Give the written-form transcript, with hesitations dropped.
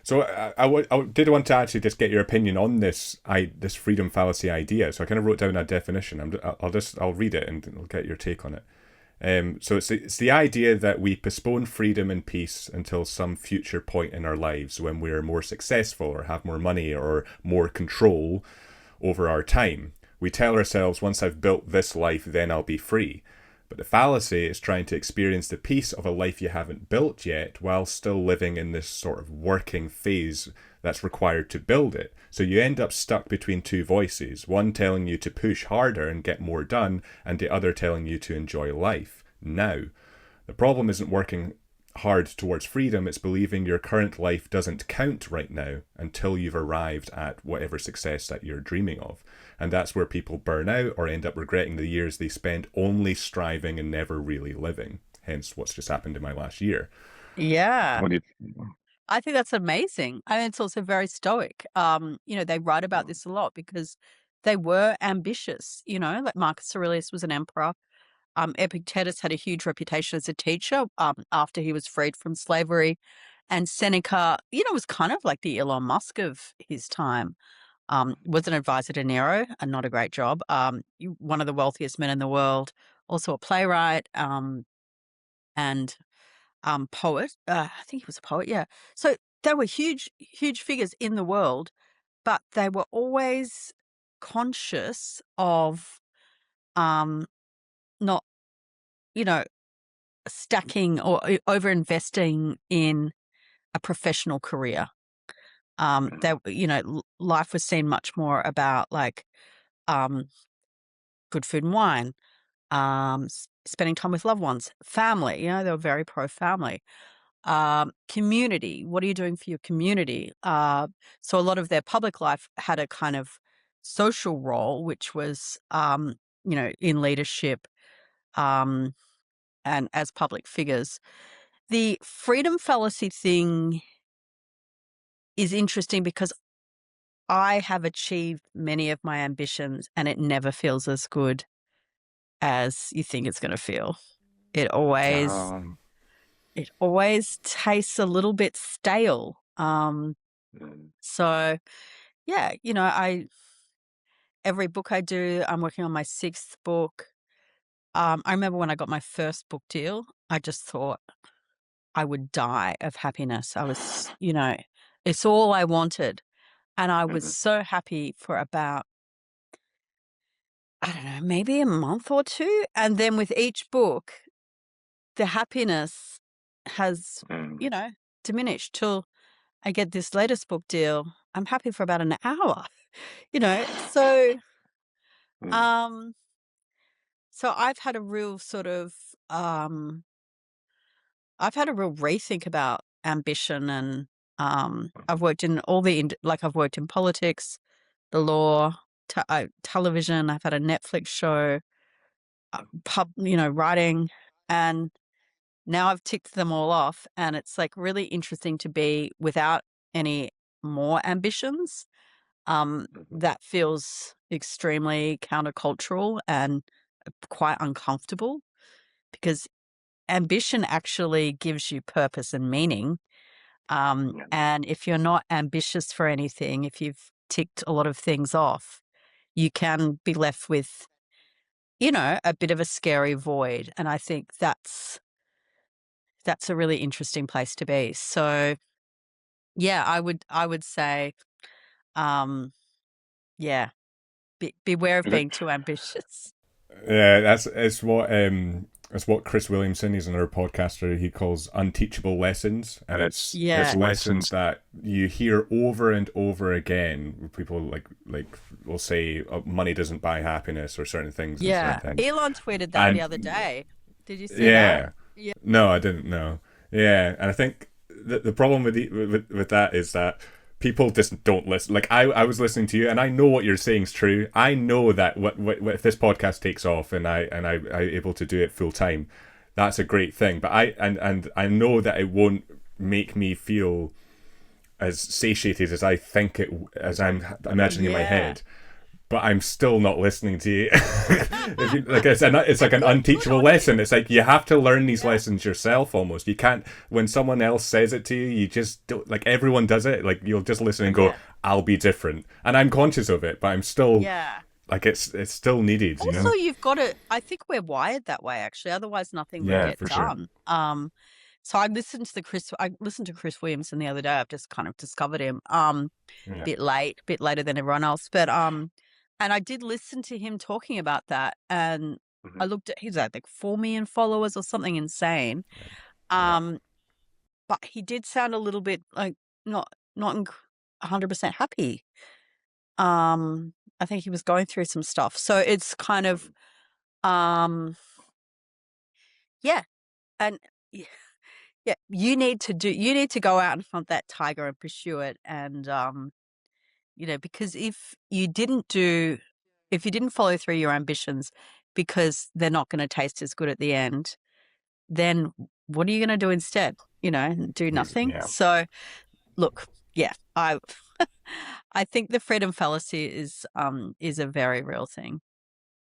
So I did want to actually just get your opinion on this freedom fallacy idea. So I kind of wrote down a definition. I'll read it and I'll get your take on it. So it's the idea that we postpone freedom and peace until some future point in our lives when we're more successful or have more money or more control over our time. We tell ourselves, once I've built this life, then I'll be free. But the fallacy is trying to experience the peace of a life you haven't built yet while still living in this sort of working phase that's required to build it. So you end up stuck between two voices, one telling you to push harder and get more done, and the other telling you to enjoy life now. The problem isn't working hard towards freedom, it's believing your current life doesn't count right now until you've arrived at whatever success that you're dreaming of. And that's where people burn out or end up regretting the years they spent only striving and never really living. Hence what's just happened in my last year. Yeah. What do you? I think that's amazing. I mean, it's also very stoic. They write about this a lot because they were ambitious, like Marcus Aurelius was an emperor. Epictetus had a huge reputation as a teacher after he was freed from slavery. And Seneca, was kind of like the Elon Musk of his time. Was an advisor to Nero, and not a great job. One of the wealthiest men in the world, also a playwright and poet. I think he was a poet, yeah. So they were huge, huge figures in the world, but they were always conscious of not, stacking or over investing in a professional career. Life was seen much more about like good food and wine, spending time with loved ones, family. They were very pro family. Community. What are you doing for your community? So a lot of their public life had a kind of social role, which was, in leadership and as public figures. The freedom fallacy thing is interesting because I have achieved many of my ambitions and it never feels as good as you think it's going to feel. It always tastes a little bit stale. So yeah, every book I do, I'm working on my 6th book. I remember when I got my first book deal, I just thought I would die of happiness. I was, it's all I wanted. And I was so happy for about, I don't know, maybe a month or two. And then with each book, the happiness has, diminished till I get this latest book deal. I'm happy for about an hour, so, so I've had a real sort of, I've had a real rethink about ambition and, I've worked in I've worked in politics, the law, television. I've had a Netflix show, writing, and now I've ticked them all off, and it's like really interesting to be without any more ambitions. That feels extremely countercultural and quite uncomfortable because ambition actually gives you purpose and meaning. And if you're not ambitious for anything, if you've ticked a lot of things off, you can be left with, a bit of a scary void. And I think that's a really interesting place to be. So yeah, I would say, yeah, beware of being too ambitious. Yeah, it's what Chris Williamson, he's another podcaster, he calls unteachable lessons, and it's lessons that you hear over and over again. People like will say, oh, money doesn't buy happiness or certain things. Yeah, and things. Elon tweeted that the other day. Did you see that? Yeah. No, I didn't know. Yeah, and I think the problem with that is that people just don't listen. Like I was listening to you, and I know what you're saying is true. I know that what if this podcast takes off and I'm able to do it full time, that's a great thing. But I know that it won't make me feel as satiated as I think it as I'm imagining in my head. but I'm still not listening to you. It's like an unteachable lesson. It's like you have to learn these lessons yourself almost. You can't, when someone else says it to you, you just don't, like everyone does it. Like you'll just listen and go, I'll be different. And I'm conscious of it, but I'm still, like it's still needed, you know? Also, you've got to, I think we're wired that way, actually. Otherwise, nothing would get done. Sure. So I listened to Chris Williamson the other day. I've just kind of discovered him. A bit later than everyone else. But and I did listen to him talking about that, and I looked at, he's at like 4 million followers or something insane. But he did sound a little bit like not 100% happy. I think he was going through some stuff. So it's kind of and you need to go out and hunt that tiger and pursue it. And because if you didn't follow through your ambitions because they're not going to taste as good at the end, then what are you going to do instead? Do nothing. So look, I I think the freedom fallacy is a very real thing.